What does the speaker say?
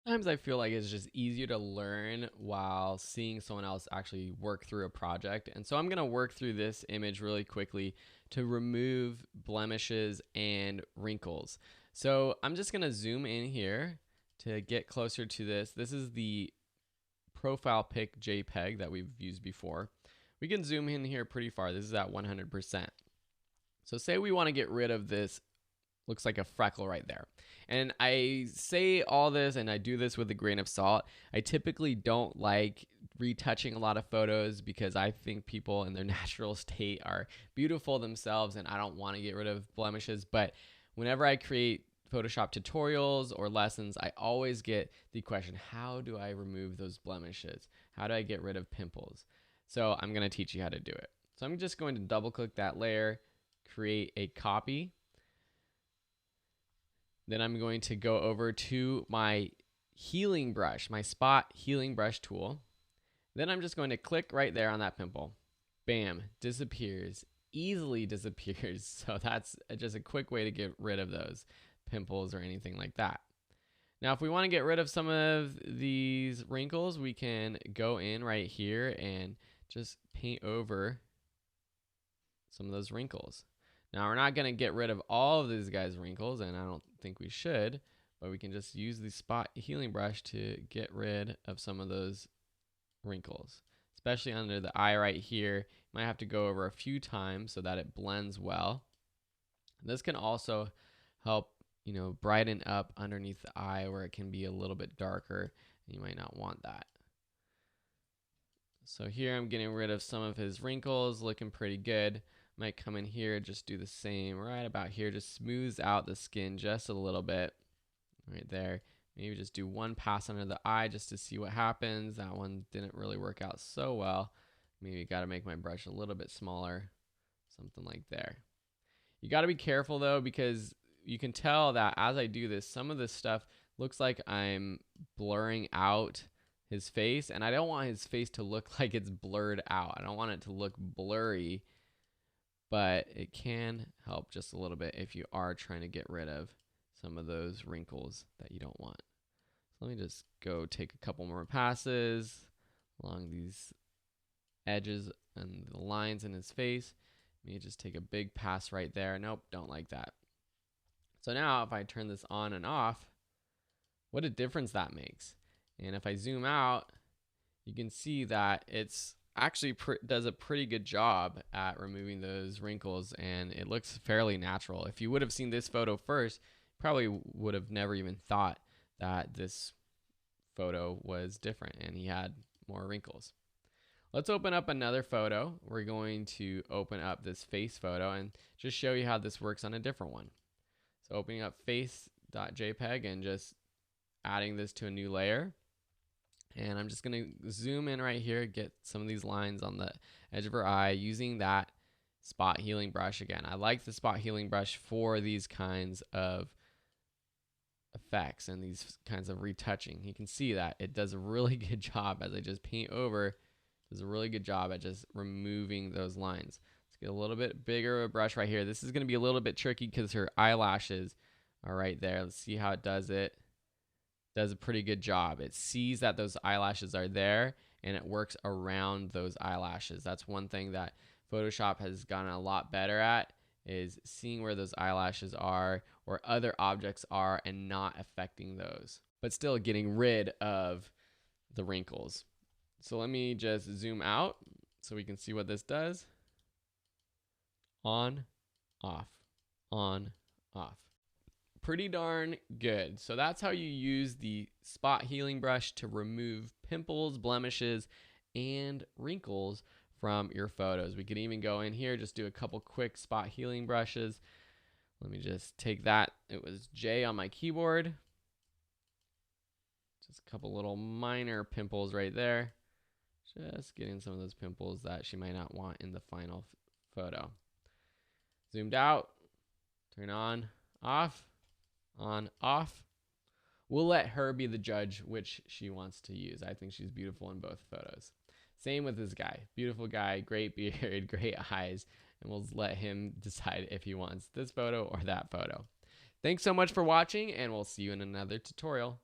Sometimes I feel like it's just easier to learn while seeing someone else actually work through a project. And so I'm going to work through this image really quickly to remove blemishes and wrinkles. So I'm just going to zoom in here to get closer to this. This is the profile pic JPEG that we've used before. We can zoom in here pretty far. This is at 100%. So say we want to get rid of this, looks like a freckle right there. And I say all this and I do this with a grain of salt. I typically don't like retouching a lot of photos because I think people in their natural state are beautiful themselves and I don't want to get rid of blemishes. But whenever I create Photoshop tutorials or lessons, I always get the question, how do I remove those blemishes? How do I get rid of pimples? So I'm going to teach you how to do it. So I'm just going to double click that layer, create a copy. Then I'm going to go over to my healing brush, my spot healing brush tool. Then I'm just going to click right there on that pimple. Bam, disappears, easily disappears. So that's just a quick way to get rid of those pimples or anything like that. Now, if we want to get rid of some of these wrinkles, we can go in right here and just paint over some of those wrinkles. Now, we're not going to get rid of all of these guys' wrinkles, and I don't think we should, but we can just use the spot healing brush to get rid of some of those wrinkles, especially under the eye right here. You might have to go over a few times so that it blends well. This can also help, brighten up underneath the eye where it can be a little bit darker, and you might not want that. So here I'm getting rid of some of his wrinkles, looking pretty good. Might come in here, just do the same right about here, just smooths out the skin just a little bit right there. Maybe just do one pass under the eye just to see what happens. That one didn't really work out so well. Maybe got to make my brush a little bit smaller, something like there. You got to be careful though, because you can tell that as I do this, some of this stuff looks like I'm blurring out his face, and I don't want his face to look like it's blurred out. I don't want it to look blurry, but it can help just a little bit if you are trying to get rid of some of those wrinkles that you don't want. So let me just go take a couple more passes along these edges and the lines in his face. Let me just take a big pass right there. Nope, don't like that. So now if I turn this on and off, what a difference that makes. And if I zoom out, you can see that it's actually does a pretty good job at removing those wrinkles, and it looks fairly natural. If you would have seen this photo first, probably would have never even thought that this photo was different and he had more wrinkles. Let's open up another photo. We're going to open up this face photo and just show you how this works on a different one. So opening up face.jpg and just adding this to a new layer. And I'm just going to zoom in right here, get some of these lines on the edge of her eye using that spot healing brush again. I like the spot healing brush for these kinds of effects and these kinds of retouching. You can see that it does a really good job as I just paint over. It does a really good job at just removing those lines. Let's get a little bit bigger of a brush right here. This is going to be a little bit tricky because her eyelashes are right there. Let's see how it does it. Does a pretty good job. It sees that those eyelashes are there and it works around those eyelashes. That's one thing that Photoshop has gotten a lot better at, is seeing where those eyelashes are or other objects are and not affecting those, but still getting rid of the wrinkles. So let me just zoom out so we can see what this does. On, off, on, off. Pretty darn good. So that's how you use the spot healing brush to remove pimples, blemishes, and wrinkles from your photos. We could even go in here, just do a couple quick spot healing brushes. Let me just take that. It was J on my keyboard. Just a couple little minor pimples right there. Just getting some of those pimples that she might not want in the final photo. Zoomed out, turn on, off. On, off. We'll let her be the judge which she wants to use. I think she's beautiful in both photos. Same with this guy. Beautiful guy, great beard, great eyes, and we'll let him decide if he wants this photo or that photo. Thanks so much for watching, and we'll see you in another tutorial.